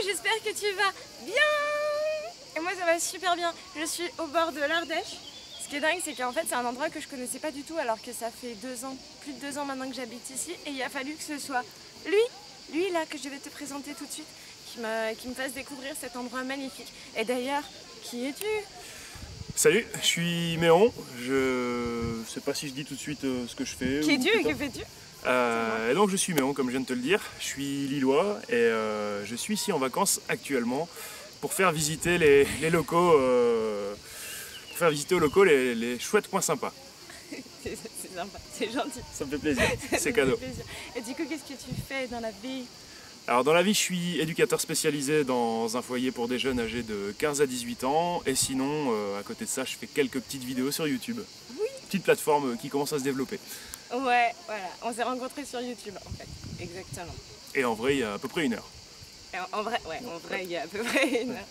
j'espère que tu vas bien. Et moi ça va super bien. Je suis au bord de l'Ardèche. Ce qui est dingue, c'est qu'en fait c'est un endroit que je connaissais pas du tout alors que ça fait 2 ans, plus de 2 ans maintenant que j'habite ici. Et il a fallu que ce soit lui là que je vais te présenter tout de suite, qui me fasse découvrir cet endroit magnifique. Et d'ailleurs, qui es-tu? Salut, je suis Méon. Je sais pas si je dis tout de suite ce que je fais. Qui es-tu et que fais-tu? Et donc je suis Méon, comme je viens de te le dire. Je suis lillois et je suis ici en vacances actuellement pour faire visiter les locaux, pour faire visiter aux locaux les chouettes coins sympas. C'est sympa, c'est gentil. Ça me fait plaisir, c'est cadeau. Plaisir. Et du coup, qu'est-ce que tu fais dans la vie? Alors dans la vie, je suis éducateur spécialisé dans un foyer pour des jeunes âgés de 15 à 18 ans. Et sinon, à côté de ça, je fais quelques petites vidéos sur YouTube. Oui. Petite plateforme qui commence à se développer. Ouais, voilà. On s'est rencontrés sur YouTube, en fait. Exactement. Et en vrai, il y a à peu près 1 heure. Et en vrai, il y a à peu près 1 heure.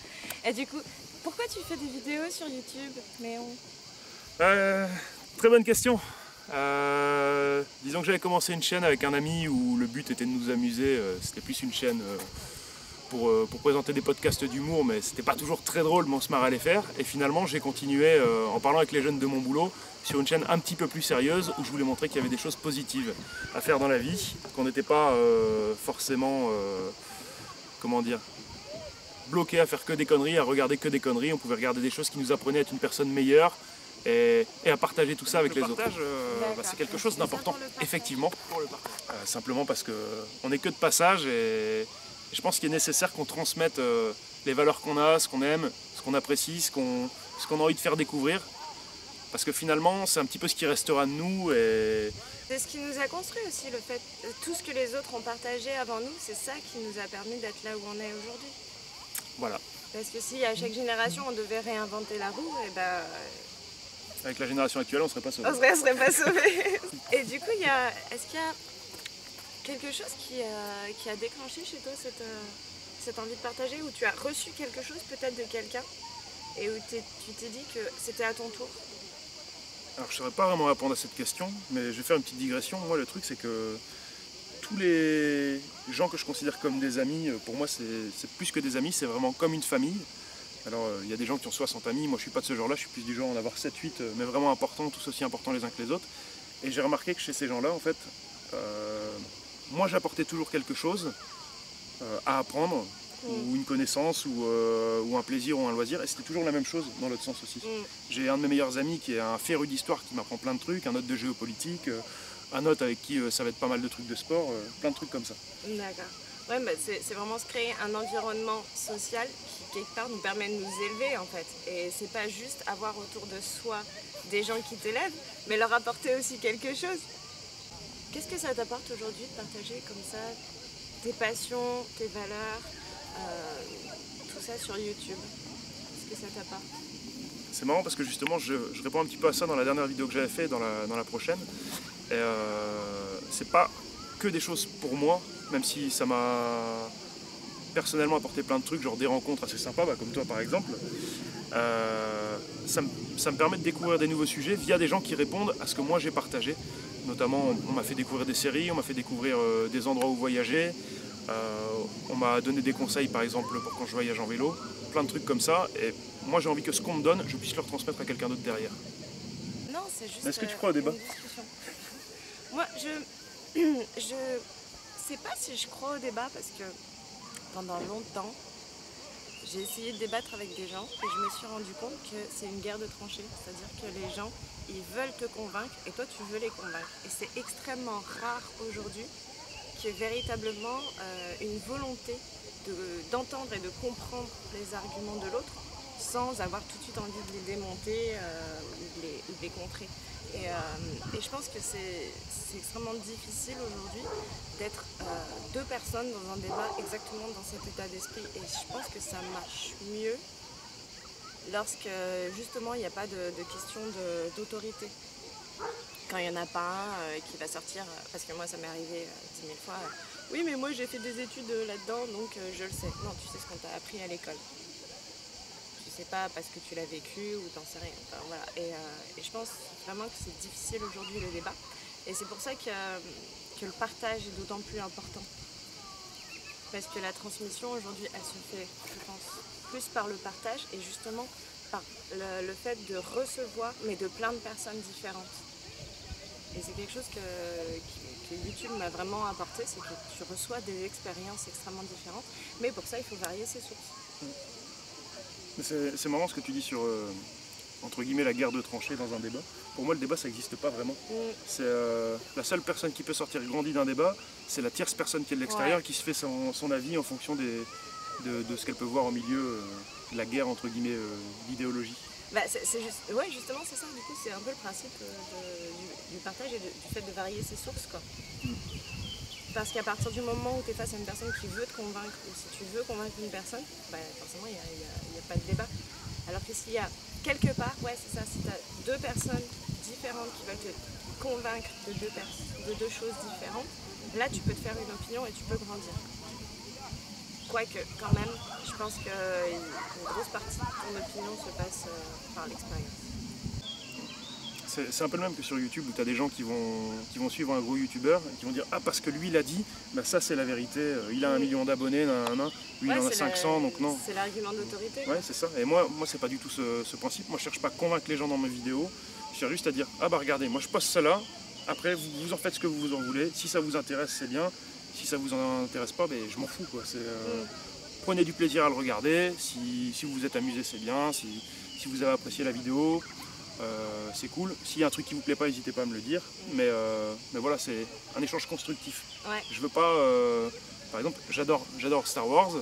Et du coup, pourquoi tu fais des vidéos sur YouTube, Méon? Très bonne question. Disons que j'avais commencé une chaîne avec un ami où le but était de nous amuser. C'était plus une chaîne pour présenter des podcasts d'humour, mais c'était pas toujours très drôle, mais on se marrait à les faire. Et finalement, j'ai continué en parlant avec les jeunes de mon boulot sur une chaîne un petit peu plus sérieuse où je voulais montrer qu'il y avait des choses positives à faire dans la vie, qu'on n'était pas forcément, comment dire, bloqué à faire que des conneries, à regarder que des conneries. On pouvait regarder des choses qui nous apprenaient à être une personne meilleure. Et à partager tout ça avec les autres. C'est quelque chose d'important, effectivement, simplement parce qu'on n'est que de passage et je pense qu'il est nécessaire qu'on transmette les valeurs qu'on a, ce qu'on aime, ce qu'on apprécie, ce qu'on a envie de faire découvrir, parce que finalement c'est un petit peu ce qui restera de nous. C'est ce qui nous a construit aussi, le fait, tout ce que les autres ont partagé avant nous, c'est ça qui nous a permis d'être là où on est aujourd'hui. Voilà. Parce que si à chaque génération on devait réinventer la roue, et ben... Avec la génération actuelle, on ne serait pas sauvés. On serait pas sauvés. Et du coup, est-ce qu'il y a quelque chose qui a déclenché chez toi cette envie de partager, ou tu as reçu quelque chose peut-être de quelqu'un et où tu t'es dit que c'était à ton tour? Alors je ne saurais pas vraiment répondre à cette question, mais je vais faire une petite digression. Moi, le truc, c'est que tous les gens que je considère comme des amis, pour moi, c'est plus que des amis, c'est vraiment comme une famille. Alors il y a des gens qui ont 60 amis, moi je suis pas de ce genre là, je suis plus du genre en avoir 7-8, mais vraiment importants, tous aussi importants les uns que les autres. Et j'ai remarqué que chez ces gens là, en fait, moi j'apportais toujours quelque chose à apprendre, ou une connaissance, ou un plaisir, ou un loisir, et c'était toujours la même chose dans l'autre sens aussi. J'ai un de mes meilleurs amis qui est un féru d'histoire qui m'apprend plein de trucs, un autre de géopolitique, un autre avec qui ça va être pas mal de trucs de sport, plein de trucs comme ça. D'accord. Ouais, bah c'est vraiment se créer un environnement social qui, quelque part, nous permet de nous élever, en fait. Et c'est pas juste avoir autour de soi des gens qui t'élèvent, mais leur apporter aussi quelque chose. Qu'est-ce que ça t'apporte aujourd'hui de partager comme ça tes passions, tes valeurs, tout ça sur YouTube? Qu'est-ce que ça t'apporte? C'est marrant parce que justement, je réponds un petit peu à ça dans la dernière vidéo que j'avais fait, dans la prochaine. Et c'est pas que des choses pour moi, même si ça m'a personnellement apporté plein de trucs, genre des rencontres assez sympas, comme toi par exemple. Ça me permet de découvrir des nouveaux sujets via des gens qui répondent à ce que moi j'ai partagé. Notamment, on m'a fait découvrir des séries, on m'a fait découvrir des endroits où voyager, on m'a donné des conseils par exemple pour quand je voyage en vélo, plein de trucs comme ça. Et moi j'ai envie que ce qu'on me donne, je puisse le retransmettre à quelqu'un d'autre derrière. Non, c'est juste. Est-ce que tu crois au débat? Moi, je sais pas si je crois au débat, parce que pendant longtemps, j'ai essayé de débattre avec des gens et je me suis rendu compte que c'est une guerre de tranchées. C'est-à-dire que les gens, ils veulent te convaincre et toi, tu veux les convaincre. Et c'est extrêmement rare aujourd'hui qu'il y ait véritablement une volonté d'entendre et de comprendre les arguments de l'autre sans avoir tout de suite envie de les démonter ou de les contrer. Et je pense que c'est extrêmement difficile aujourd'hui d'être 2 personnes dans un débat exactement dans cet état d'esprit. Et je pense que ça marche mieux lorsque justement il n'y a pas de question d'autorité. Quand il n'y en a pas un qui va sortir, parce que moi ça m'est arrivé 10 000 fois, oui mais moi j'ai fait des études là-dedans donc je le sais. Non, tu sais ce qu'on t'a appris à l'école. Tu sais pas parce que tu l'as vécu ou t'en sais rien. Enfin, voilà. Et je pense vraiment que c'est difficile aujourd'hui le débat. Et c'est pour ça que le partage est d'autant plus important. Parce que la transmission aujourd'hui, elle se fait, je pense, plus par le partage et justement par le fait de recevoir, mais de plein de personnes différentes. Et c'est quelque chose que YouTube m'a vraiment apporté, c'est que tu reçois des expériences extrêmement différentes, mais pour ça, il faut varier ses sources. C'est marrant ce que tu dis sur, entre guillemets, la guerre de tranchées dans un débat. Pour moi, le débat, ça n'existe pas vraiment. C'est la seule personne qui peut sortir grandie d'un débat, c'est la tierce personne qui est de l'extérieur, qui se fait son avis en fonction de ce qu'elle peut voir au milieu de la guerre, entre guillemets, d'idéologie. Bah, ouais, justement, c'est ça. Du coup, c'est un peu le principe du partage et du fait de varier ses sources, quoi. Parce qu'à partir du moment où tu es face à une personne qui veut te convaincre, ou si tu veux convaincre une personne, bah, forcément, il n'y a pas de débat. Alors que s'il y a quelque part, ouais, c'est ça, si tu as deux personnes différentes qui veulent te convaincre de deux choses différentes, là, tu peux te faire une opinion et tu peux grandir. Quoique, quand même, je pense qu'une grosse partie de ton opinion se passe par l'expérience. C'est un peu le même que sur YouTube où tu as des gens qui vont suivre un gros youtubeur et qui vont dire « Ah, parce que lui, il a dit, bah, ça c'est la vérité, il a 1 million d'abonnés, lui il en a 500, donc non. » C'est l'argument d'autorité. Ouais, c'est ça. Et moi c'est pas du tout ce principe. Moi, je cherche pas à convaincre les gens dans mes vidéos. Je cherche juste à dire « Ah bah regardez, moi je poste ça là, après vous en faites ce que vous en voulez. Si ça vous intéresse, c'est bien. Si ça vous intéresse pas, ben, je m'en fous, quoi. Prenez du plaisir à le regarder. Si vous vous êtes amusé, c'est bien. Si vous avez apprécié la vidéo, c'est cool. S'il y a un truc qui vous plaît pas, n'hésitez pas à me le dire. Mais voilà, c'est un échange constructif. Ouais. Je veux pas... par exemple, j'adore Star Wars.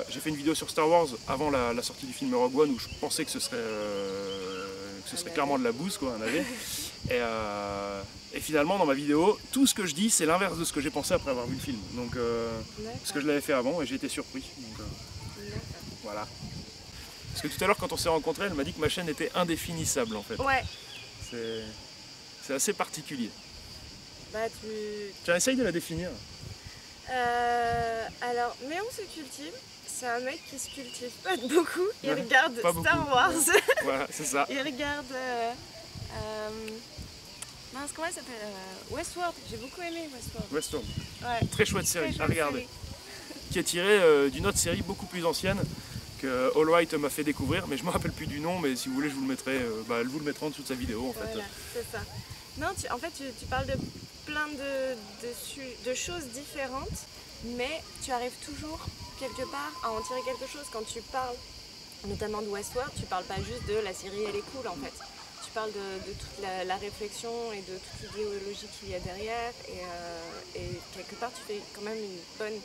J'ai fait une vidéo sur Star Wars avant la sortie du film Rogue One où je pensais que ce serait clairement de la bouse, quoi, un navet. Et finalement, dans ma vidéo, tout ce que je dis, c'est l'inverse de ce que j'ai pensé après avoir vu le film. Donc, parce que je l'avais fait avant et j'ai été surpris. Donc, voilà. Parce que tout à l'heure, quand on s'est rencontrés, elle m'a dit que ma chaîne était indéfinissable, en fait. Ouais. C'est assez particulier. Bah, Tiens, essaye de la définir. Alors, Méon se cultive. C'est un mec qui se cultive pas beaucoup. Il regarde Star Wars. Voilà, c'est ça. Il regarde... mince, comment elle s'appelle Westworld. J'ai beaucoup aimé Westworld. Westworld. Ouais. Très chouette série à regarder. Qui est tirée d'une autre série beaucoup plus ancienne que All Right m'a fait découvrir. Mais je me rappelle plus du nom, mais si vous voulez, je vous le mettrai. Elle vous le mettra en dessous de sa vidéo, en fait. Voilà, c'est ça. Non, en fait, tu parles de plein de choses différentes, mais tu arrives toujours quelque part à en tirer quelque chose. Quand tu parles notamment de Westworld, tu parles pas juste de la série elle est cool, en fait. Tu parles de toute la réflexion et de toute l'idéologie qu'il y a derrière et quelque part tu fais quand même une bonne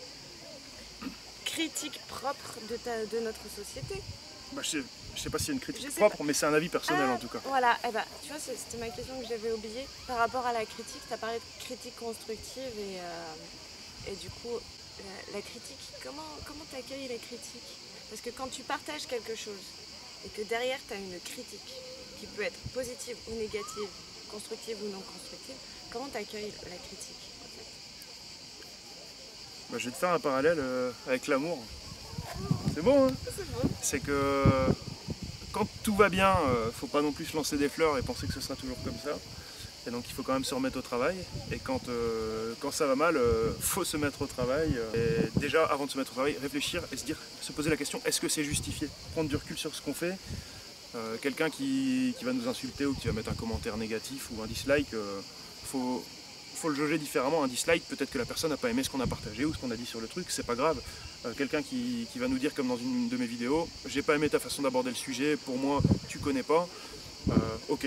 critique propre de notre société. Bah, je sais pas s'il y a une critique propre, mais c'est un avis personnel en tout cas. Voilà, tu vois, c'était ma question que j'avais oubliée. Par rapport à la critique, tu as parlé de critique constructive et du coup, la critique, comment tu accueilles la critique? Parce que quand tu partages quelque chose et que derrière tu as une critique qui peut être positive ou négative, constructive ou non constructive, comment tu accueilles la critique en fait? Bah, je vais te faire un parallèle avec l'amour. C'est bon, hein? C'est beau. C'est que quand tout va bien, faut pas non plus se lancer des fleurs et penser que ce sera toujours comme ça. Et donc il faut quand même se remettre au travail. Et quand ça va mal, faut se mettre au travail. Et déjà, avant de se mettre au travail, réfléchir et se poser la question, est-ce que c'est justifié? Prendre du recul sur ce qu'on fait. Quelqu'un qui va nous insulter ou qui va mettre un commentaire négatif ou un dislike, faut le jauger différemment. Un dislike, peut-être que la personne n'a pas aimé ce qu'on a partagé ou ce qu'on a dit sur le truc, c'est pas grave. Quelqu'un qui va nous dire, comme dans une de mes vidéos, j'ai pas aimé ta façon d'aborder le sujet, pour moi tu connais pas. Ok,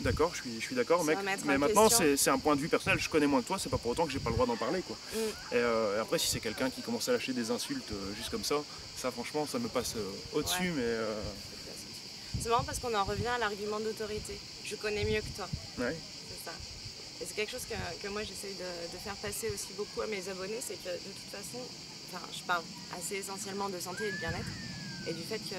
d'accord, je suis d'accord, mec, mais maintenant c'est un point de vue personnel, je connais moins que toi, c'est pas pour autant que j'ai pas le droit d'en parler, quoi. Et après, si c'est quelqu'un qui commence à lâcher des insultes juste comme ça franchement ça me passe au-dessus, mais... C'est marrant parce qu'on en revient à l'argument d'autorité. Je connais mieux que toi. Ouais. C'est ça. Et c'est quelque chose que moi j'essaye de faire passer aussi beaucoup à mes abonnés, c'est que de toute façon, je parle assez essentiellement de santé et de bien-être, et du fait que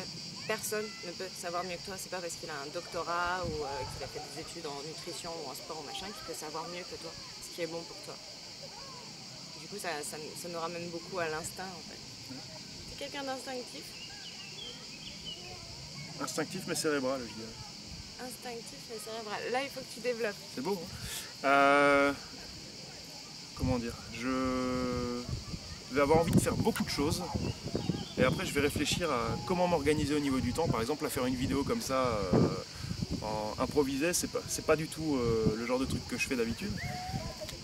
personne ne peut savoir mieux que toi. C'est pas parce qu'il a un doctorat ou qu'il a fait des études en nutrition ou en sport ou machin qu'il peut savoir mieux que toi ce qui est bon pour toi. Du coup, ça nous ramène beaucoup à l'instinct en fait. T'es quelqu'un d'instinctif? Instinctif mais cérébral, je dirais. Instinctif mais cérébral. Là, il faut que tu développes. C'est beau, hein. Comment dire, je vais avoir envie de faire beaucoup de choses. Et après, je vais réfléchir à comment m'organiser au niveau du temps. Par exemple, à faire une vidéo comme ça, improvisée, c'est pas du tout le genre de truc que je fais d'habitude.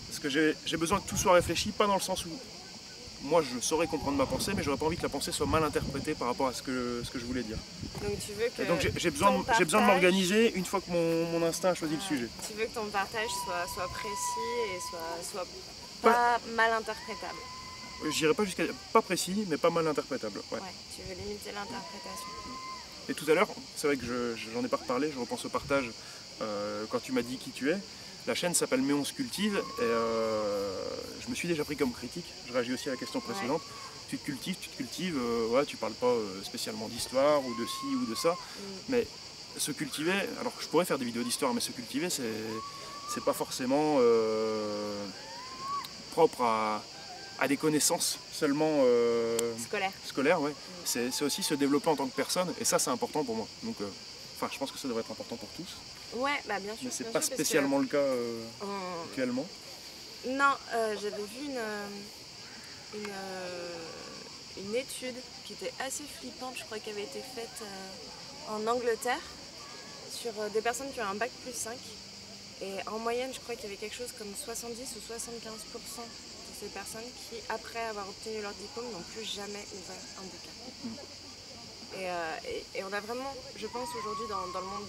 Parce que j'ai besoin que tout soit réfléchi, pas dans le sens où moi je saurais comprendre ma pensée, mais j'aurais pas envie que la pensée soit mal interprétée par rapport à ce que je voulais dire. Donc tu veux que et donc j'ai besoin de m'organiser une fois que mon instinct a choisi le sujet. Tu veux que ton partage soit précis et soit pas mal interprétable. Je dirais pas jusqu'à pas précis, mais pas mal interprétable. Ouais. Ouais, tu veux limiter l'interprétation. Et tout à l'heure, c'est vrai que j'en ai pas reparlé, je repense au partage quand tu m'as dit qui tu es. La chaîne s'appelle Mais on se cultive et je me suis déjà pris comme critique. Je réagis aussi à la question précédente. Ouais. Tu te cultives, ouais, tu parles pas spécialement d'histoire ou de ci ou de ça. Mais se cultiver, alors je pourrais faire des vidéos d'histoire, mais se cultiver, c'est pas forcément propre à des connaissances seulement scolaires ouais. C'est aussi se développer en tant que personne et ça c'est important pour moi. Donc, enfin, je pense que ça devrait être important pour tous. Ouais, bah bien sûr. Mais c'est pas spécialement le cas actuellement. Non, j'avais vu une étude qui était assez flippante, je crois qu'elle avait été faite en Angleterre sur des personnes qui ont un bac plus 5. Et en moyenne, je crois qu'il y avait quelque chose comme 70 ou 75% de ces personnes qui, après avoir obtenu leur diplôme, n'ont plus jamais ouvert un bouquin. Et on a vraiment, je pense aujourd'hui dans le monde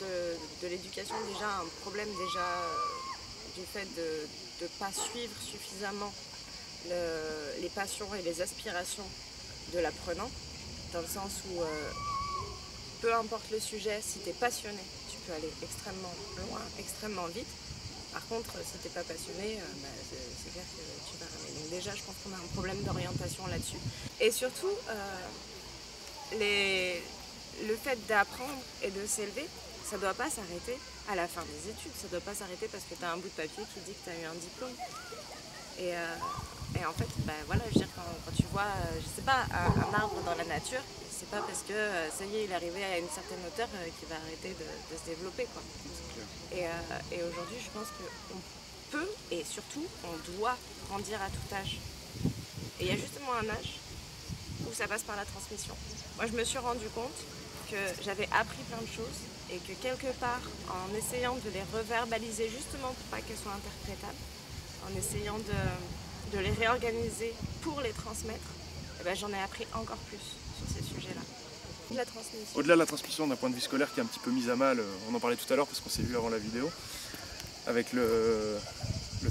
de l'éducation déjà un problème du fait de ne pas suivre suffisamment les passions et les aspirations de l'apprenant, dans le sens où peu importe le sujet, si tu es passionné, tu peux aller extrêmement loin, extrêmement vite. Par contre, si tu n'es pas passionné, c'est clair que tu vas ramer. Donc déjà, je pense qu'on a un problème d'orientation là-dessus. Et surtout, le fait d'apprendre et de s'élever, ça ne doit pas s'arrêter à la fin des études. Ça ne doit pas s'arrêter parce que tu as un bout de papier qui dit que tu as eu un diplôme. Et en fait, voilà, je veux dire, quand tu vois, je sais pas, un arbre dans la nature, c'est pas parce que ça y est, il est arrivé à une certaine hauteur qu'il va arrêter de se développer, quoi. Et aujourd'hui, je pense qu'on peut et surtout on doit grandir à tout âge. Et il y a justement un âge où ça passe par la transmission. Moi, je me suis rendu compte que j'avais appris plein de choses et que quelque part, en essayant de les reverbaliser justement pour pas qu'elles soient interprétables, en essayant de les réorganiser pour les transmettre, j'en ai appris encore plus sur ces sujets-là. La transmission. Au-delà de la transmission d'un point de vue scolaire qui est un petit peu mise à mal, on en parlait tout à l'heure parce qu'on s'est vu avant la vidéo, avec le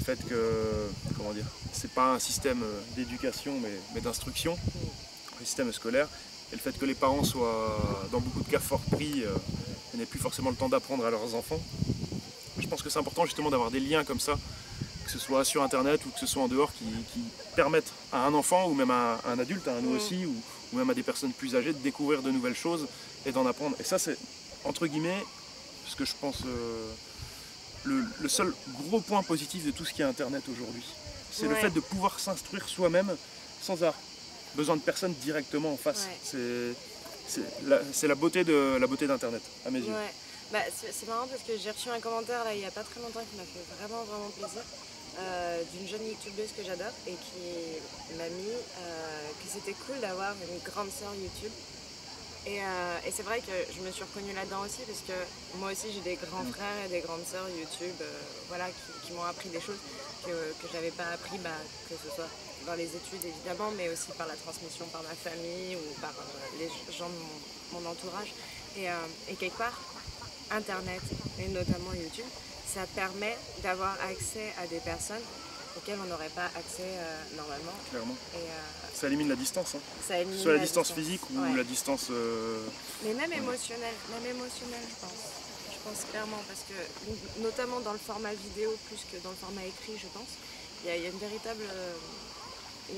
fait que, comment dire, c'est pas un système d'éducation mais d'instruction, un système scolaire, et le fait que les parents soient dans beaucoup de cas fort pris et n'aient plus forcément le temps d'apprendre à leurs enfants. Je pense que c'est important justement d'avoir des liens comme ça, que ce soit sur internet ou que ce soit en dehors, qui permettent à un enfant ou même à un adulte, à nous aussi, ou même à des personnes plus âgées de découvrir de nouvelles choses et d'en apprendre. Et ça c'est entre guillemets ce que je pense le seul gros point positif de tout ce qui est internet aujourd'hui. C'est le fait de pouvoir s'instruire soi-même sans avoir besoin de personne directement en face. C'est la beauté d'internet à mes yeux. C'est marrant parce que j'ai reçu un commentaire là il n'y a pas très longtemps qui m'a fait vraiment plaisir d'une jeune youtubeuse que j'adore et qui m'a mis que c'était cool d'avoir une grande sœur YouTube. Et c'est vrai que je me suis reconnue là-dedans aussi parce que moi aussi j'ai des grands frères et des grandes sœurs YouTube voilà, qui m'ont appris des choses que je n'avais pas appris, que ce soit dans les études évidemment, mais aussi par la transmission par ma famille ou par les gens de mon entourage. Et quelque part, Internet et notamment YouTube, ça permet d'avoir accès à des personnes auxquelles on n'aurait pas accès normalement. Clairement. Ça élimine la distance. Hein. Ça élimine soit la distance physique ou la distance... Mais même émotionnelle, je pense. Je pense clairement, parce que notamment dans le format vidéo plus que dans le format écrit, je pense, il y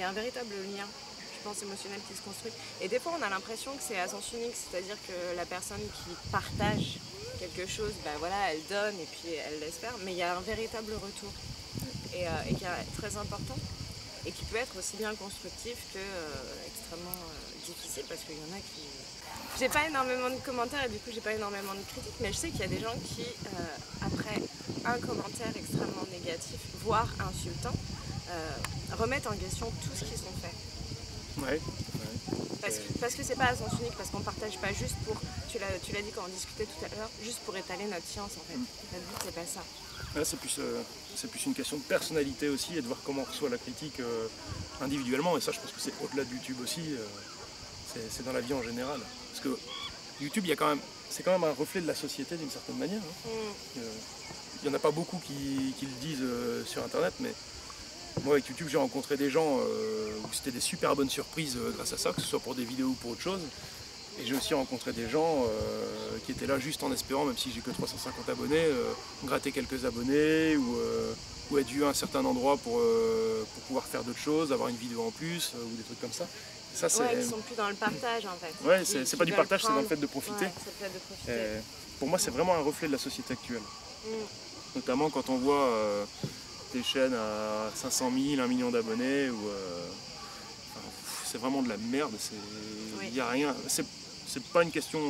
a un véritable lien, je pense, émotionnel qui se construit. Et des fois, on a l'impression que c'est à sens unique, c'est-à-dire que la personne qui partage quelque chose, voilà, elle donne et puis elle laisse faire, mais il y a un véritable retour et qui est très important et qui peut être aussi bien constructif que extrêmement difficile parce qu'il y en a qui... J'ai pas énormément de commentaires et du coup j'ai pas énormément de critiques, mais je sais qu'il y a des gens qui, après un commentaire extrêmement négatif, voire insultant, remettent en question tout ce qu'ils ont fait. Ouais. Parce que c'est pas à sens unique, parce qu'on partage pas juste pour, tu l'as dit quand on discutait tout à l'heure, juste pour étaler notre science en fait. Notre but c'est pas ça. Là, c'est plus une question de personnalité aussi et de voir comment on reçoit la critique individuellement. Et ça, je pense que c'est au-delà de YouTube aussi, c'est dans la vie en général. Parce que YouTube, c'est quand même un reflet de la société d'une certaine manière. Il n'y en a pas beaucoup qui le disent sur Internet, mais moi avec YouTube, j'ai rencontré des gens où c'était des super bonnes surprises grâce à ça, que ce soit pour des vidéos ou pour autre chose. Et j'ai aussi rencontré des gens qui étaient là juste en espérant, même si j'ai que 350 abonnés, gratter quelques abonnés ou être vu à un certain endroit pour pouvoir faire d'autres choses, avoir une vidéo en plus ou des trucs comme ça. Et ça, ils sont plus dans le partage en fait. Ouais, c'est pas du partage, c'est dans le fait de profiter. Ouais, c'est le fait de profiter. Et pour moi, c'est vraiment un reflet de la société actuelle. Notamment quand on voit des chaînes à 500 000, 1 million d'abonnés, c'est vraiment de la merde. Il n'y a rien. C'est pas une question,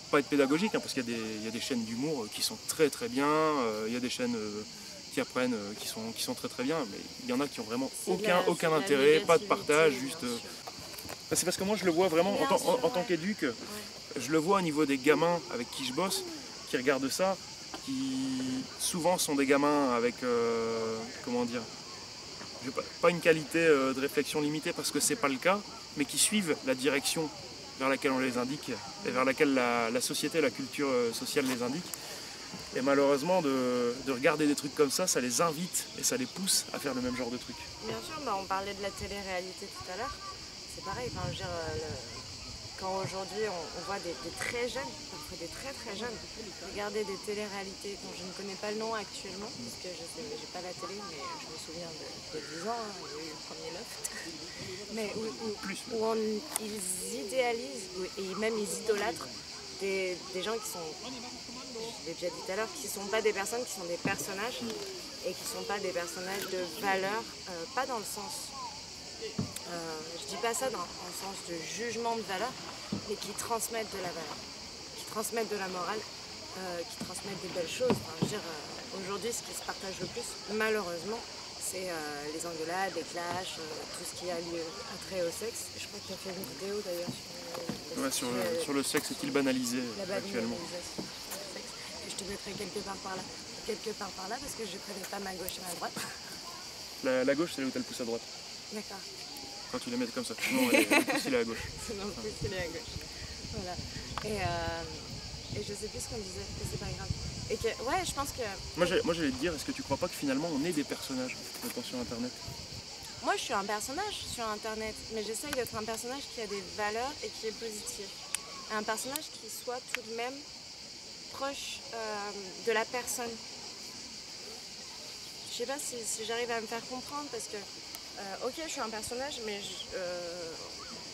pas être pédagogique, parce qu'il y a des chaînes d'humour qui sont très très bien, il y a des chaînes qui apprennent, qui sont très très bien, mais il y en a qui ont vraiment aucun intérêt, pas de partage, juste... C'est parce que moi je le vois vraiment en tant qu'éduc, je le vois au niveau des gamins avec qui je bosse, qui regardent ça, qui souvent sont des gamins avec, comment dire, pas une qualité de réflexion limitée parce que c'est pas le cas, mais qui suivent la direction vers laquelle on les indique et vers laquelle la société, la culture sociale les indique. Et malheureusement, de regarder des trucs comme ça les invite et ça les pousse à faire le même genre de trucs. Bien sûr, on parlait de la télé-réalité tout à l'heure, c'est pareil, je veux dire, quand aujourd'hui on voit des très jeunes, parfois des très très jeunes, regarder des télé-réalités dont je ne connais pas le nom actuellement, parce que j'ai pas la télé, mais je me souviens de 10 ans, il y a eu le premier Loft, mais où ils idéalisent et même ils idolâtrent des gens qui sont, je l'ai déjà dit tout à l'heure, qui ne sont pas des personnes, qui sont des personnages, et qui ne sont pas des personnages de valeur, pas dans le sens... je dis pas ça dans le sens de jugement de valeur, mais qui transmettent de la valeur, qui transmettent de la morale, qui transmettent des belles choses. Je veux dire, aujourd'hui, ce qui se partage le plus, malheureusement, c'est les engueulades, les clashs, tout ce qui a lieu attrait au sexe. Je crois que tu as fait une vidéo d'ailleurs sur le sexe est-il banalisé actuellement. Et je te mettrai quelque part par là, parce que je connais pas ma gauche et ma droite. La gauche, c'est là où tu as le pouce à droite. D'accord. Quand tu les mets comme ça. Non, le pouce il est à gauche. Non, le pouce il est à gauche. Voilà. Et je sais plus ce qu'on disait, mais c'est pas grave. Et que, ouais, je pense que... Moi j'allais te dire, est-ce que tu crois pas que finalement on est des personnages sur Internet? Moi je suis un personnage sur Internet, mais j'essaye d'être un personnage qui a des valeurs et qui est positif. Un personnage qui soit tout de même proche de la personne. Je sais pas si j'arrive à me faire comprendre, parce que ok, je suis un personnage, mais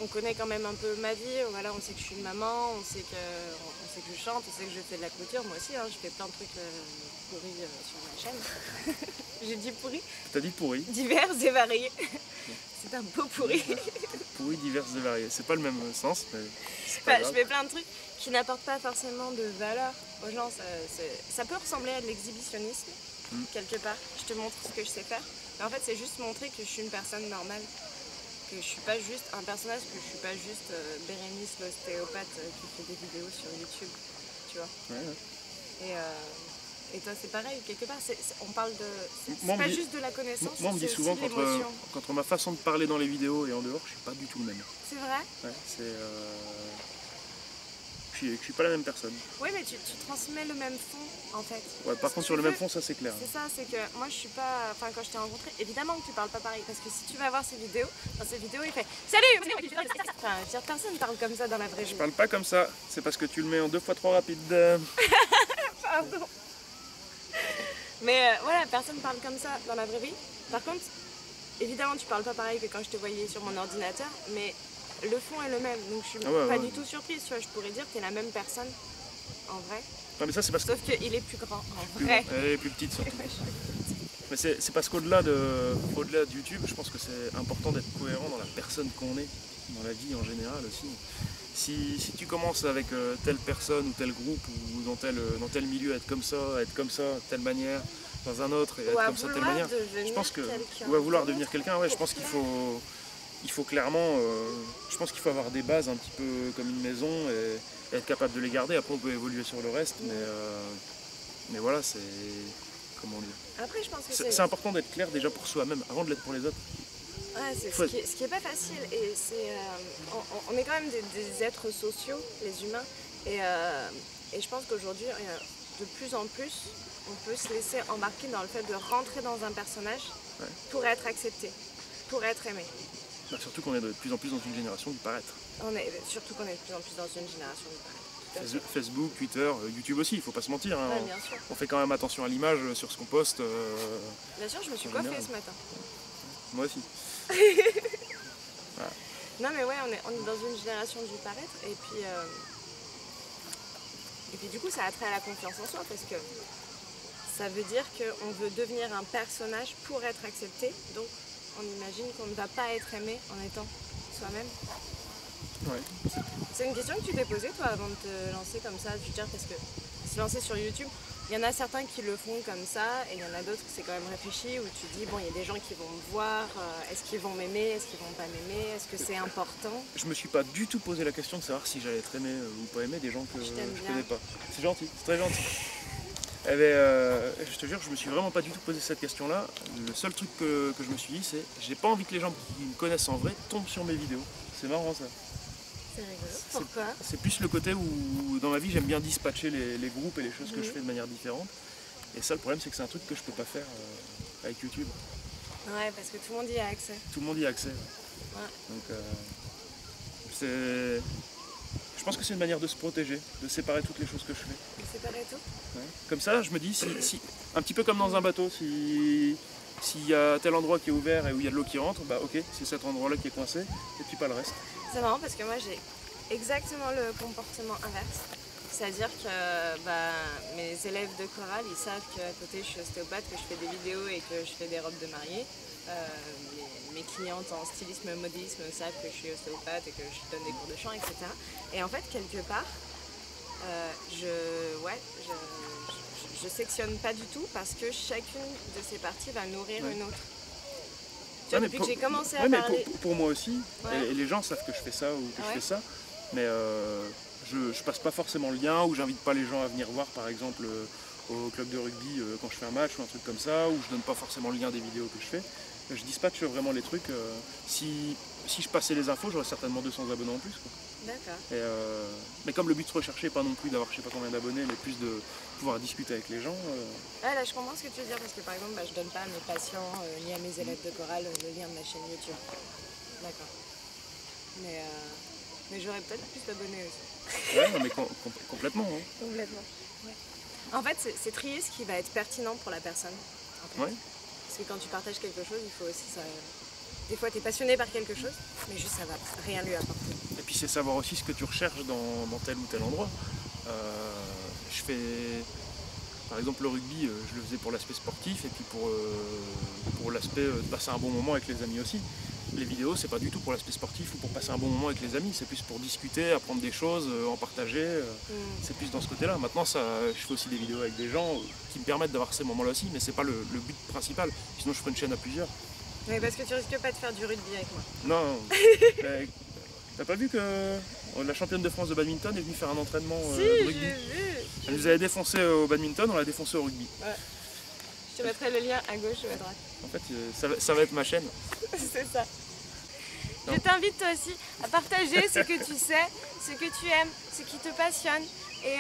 on connaît quand même un peu ma vie. Voilà, on sait que je suis une maman, on sait que je chante, on sait que je fais de la couture. Moi aussi, je fais plein de trucs pourris sur ma chaîne. J'ai dit pourri. T'as dit pourri. Divers et variés. C'est un beau pourri. Pourri, divers et variés. C'est pas le même sens, mais c'est pas grave. Je fais plein de trucs qui n'apportent pas forcément de valeur aux gens. Ça peut ressembler à de l'exhibitionnisme, quelque part. Je te montre ce que je sais faire. Mais en fait, c'est juste montrer que je suis une personne normale. Que je suis pas juste un personnage, que je suis pas juste Bérénice, l'ostéopathe qui fait des vidéos sur YouTube. Tu vois. Ouais. Et toi, c'est pareil, quelque part, on parle de... C'est pas juste de la connaissance, moi, on me dit souvent qu'entre ma façon de parler dans les vidéos et en dehors, je suis pas du tout le même. C'est vrai? Ouais, je suis pas la même personne. Oui, mais tu transmets le même fond, en fait. Ouais, par contre, sur le même fond, ça c'est clair. C'est ça, c'est que moi, je suis pas... Enfin, quand je t'ai rencontré, évidemment que tu parles pas pareil, parce que si tu vas voir ces vidéos, dans ces vidéos, il fait « Salut !» Enfin, je veux dire, personne parle comme ça dans la vraie vie. Je parle pas comme ça, c'est parce que tu le mets en 2 fois trop rapide. Pardon. Mais voilà, personne parle comme ça dans la vraie vie. Par contre, évidemment, tu parles pas pareil que quand je te voyais sur mon ordinateur, mais le fond est le même. Donc je suis pas du tout surprise, tu vois. Je pourrais dire que t'es la même personne en vrai. Non, mais ça, c'est parce Sauf qu'il est plus grand en vrai. Elle est plus petite surtout. Mais c'est parce qu'au-delà de YouTube, je pense que c'est important d'être cohérent dans la personne qu'on est, dans la vie en général aussi. Si tu commences avec telle personne ou tel groupe ou dans tel milieu, être comme ça, telle manière, dans un autre et être comme ça, telle manière, je pense que ou à vouloir devenir quelqu'un, ouais, je pense qu'il il faut clairement, je pense qu'il faut avoir des bases un petit peu comme une maison et être capable de les garder. Après on peut évoluer sur le reste, mais voilà, c'est, comment dire. Après, je pense que C'est important d'être clair déjà pour soi-même, avant de l'être pour les autres. Ouais, c'est ce qui est pas facile. Et c'est, on est quand même des êtres sociaux, les humains. Et je pense qu'aujourd'hui, de plus en plus, on peut se laisser embarquer dans le fait de rentrer dans un personnage pour être accepté, pour être aimé. Bah, surtout qu'on est de plus en plus dans une génération du paraître. Surtout qu'on est de plus en plus dans une génération du paraître. Facebook, Twitter, YouTube aussi, il faut pas se mentir. Hein. Ouais, bien sûr. On fait quand même attention à l'image sur ce qu'on poste. Bien sûr, je me suis coiffée ce matin. Moi aussi. Voilà. Non mais ouais, on est dans une génération du paraître et puis du coup ça a trait à la confiance en soi parce que ça veut dire qu'on veut devenir un personnage pour être accepté, donc on imagine qu'on ne va pas être aimé en étant soi-même. Ouais. C'est une question que tu t'es posée toi avant de te lancer comme ça, je veux dire, parce que se lancer sur YouTube, il y en a certains qui le font comme ça et il y en a d'autres c'est quand même réfléchi où tu dis bon, il y a des gens qui vont me voir, est-ce qu'ils vont m'aimer, est-ce qu'ils vont pas m'aimer, est-ce que c'est important? Je me suis pas du tout posé la question de savoir si j'allais être aimé ou pas aimé des gens que je connais pas. C'est gentil, c'est très gentil. Eh ben, je te jure, je me suis vraiment pas du tout posé cette question-là. Le seul truc que je me suis dit, c'est j'ai pas envie que les gens qui me connaissent en vrai tombent sur mes vidéos. C'est marrant ça. C'est rigolo. Pourquoi? C'est plus le côté où dans ma vie j'aime bien dispatcher les groupes et les choses que je fais de manière différente. Et ça, le problème, c'est que c'est un truc que je peux pas faire avec YouTube. Ouais, parce que tout le monde y a accès. Tout le monde y a accès. Ouais. Donc je pense que c'est une manière de se protéger, de séparer toutes les choses que je fais. De séparer tout? Ouais. Comme ça, je me dis, un petit peu comme dans un bateau, s'il y a tel endroit qui est ouvert et où il y a de l'eau qui rentre, bah ok, c'est cet endroit-là qui est coincé, et puis pas le reste. C'est marrant parce que moi j'ai exactement le comportement inverse. C'est-à-dire que mes élèves de chorale, ils savent qu'à côté je suis ostéopathe, que je fais des vidéos et que je fais des robes de mariée. Mes clientes en stylisme modélisme savent que je suis ostéopathe et que je donne des cours de chant, etc. Et en fait, quelque part, je sectionne pas du tout parce que chacune de ces parties va nourrir une autre. Tu vois, depuis que j'ai commencé à parler... Pour moi aussi, et les gens savent que je fais ça ou que je fais ça, mais je passe pas forcément le lien ou j'invite pas les gens à venir voir par exemple au club de rugby quand je fais un match ou un truc comme ça, ou je donne pas forcément le lien des vidéos que je fais. Je dispatche vraiment les trucs. Si je passais les infos, j'aurais certainement 200 abonnés en plus. D'accord. Mais comme le but recherché n'est pas non plus d'avoir je sais pas combien d'abonnés, mais plus de pouvoir discuter avec les gens. Ouais, là je comprends ce que tu veux dire parce que par exemple je donne pas à mes patients ni à mes élèves de chorale le lien de ma chaîne YouTube. D'accord. Mais j'aurais peut-être plus d'abonnés aussi. Ouais, mais complètement. Hein. Complètement. Ouais. En fait, c'est trier ce qui va être pertinent pour la personne. En fait. Ouais. Parce que quand tu partages quelque chose, il faut aussi ça. Des fois, tu es passionné par quelque chose, mais juste ça va rien lui apporter. Et puis c'est savoir aussi ce que tu recherches dans tel ou tel endroit. Je fais, par exemple, le rugby, je le faisais pour l'aspect sportif et puis pour l'aspect de passer un bon moment avec les amis aussi. Les vidéos, c'est pas du tout pour l'aspect sportif ou pour passer un bon moment avec les amis, c'est plus pour discuter, apprendre des choses, en partager. C'est plus dans ce côté-là. Maintenant, je fais aussi des vidéos avec des gens qui me permettent d'avoir ces moments-là aussi, mais c'est pas le but principal. Sinon, je ferai une chaîne à plusieurs. Oui, parce que tu risques pas de faire du rugby avec moi. Non. T'as pas vu que la championne de France de badminton est venue faire un entraînement de rugby? J'ai vu. Elle nous avait défoncé au badminton, on l'a défoncé au rugby. Ouais. Je te mettrai le lien à gauche ou à droite. En fait, ça va être ma chaîne. C'est ça. Je t'invite toi aussi à partager ce que tu sais, ce que tu aimes, ce qui te passionne. Et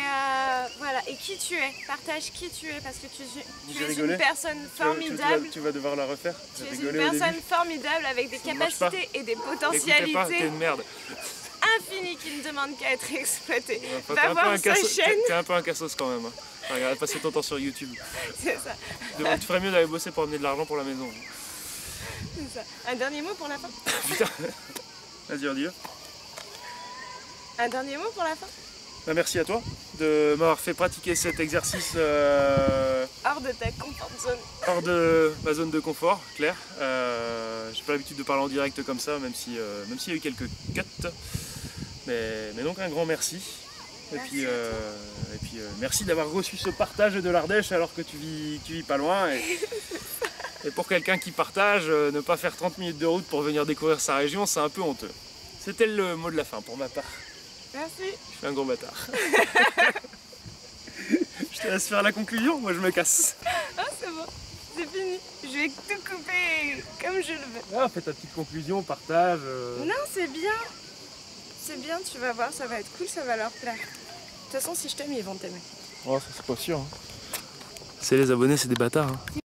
voilà, et qui tu es. Partage qui tu es parce que tu es une personne formidable. Tu vas devoir la refaire. Tu es une personne formidable avec des capacités et des potentialités t'es une merde. infinies qui ne demandent qu'à être exploitées. Va voir sa chaîne. T'es un peu un cassos quand même. Hein. Regarde, passer ton temps sur YouTube. C'est ça. Tu ferais mieux d'aller bosser pour amener de l'argent pour la maison. C'est ça. Un dernier mot pour la fin? Putain. Vas-y, dis-le. Un dernier mot pour la fin? Bah, merci à toi de m'avoir fait pratiquer cet exercice hors de ta comfort zone. Hors de ma zone de confort, clair. J'ai pas l'habitude de parler en direct comme ça, même s'il y a eu quelques cuts. Mais donc un grand merci. Et puis merci d'avoir reçu ce partage de l'Ardèche alors que tu vis pas loin. Et pour quelqu'un qui partage, ne pas faire 30 minutes de route pour venir découvrir sa région, c'est un peu honteux. C'était le mot de la fin pour ma part. Merci. Je suis un gros bâtard. Je te laisse faire la conclusion, moi je me casse. Ah, c'est bon, c'est fini. Je vais tout couper comme je le veux. Ah, fais ta petite conclusion, partage. Non, c'est bien. C'est bien, tu vas voir, ça va être cool, ça va leur plaire. De toute façon, si je t'aime, ils vont t'aimer. Oh, ça c'est pas sûr. Hein. C'est les abonnés, c'est des bâtards. Hein.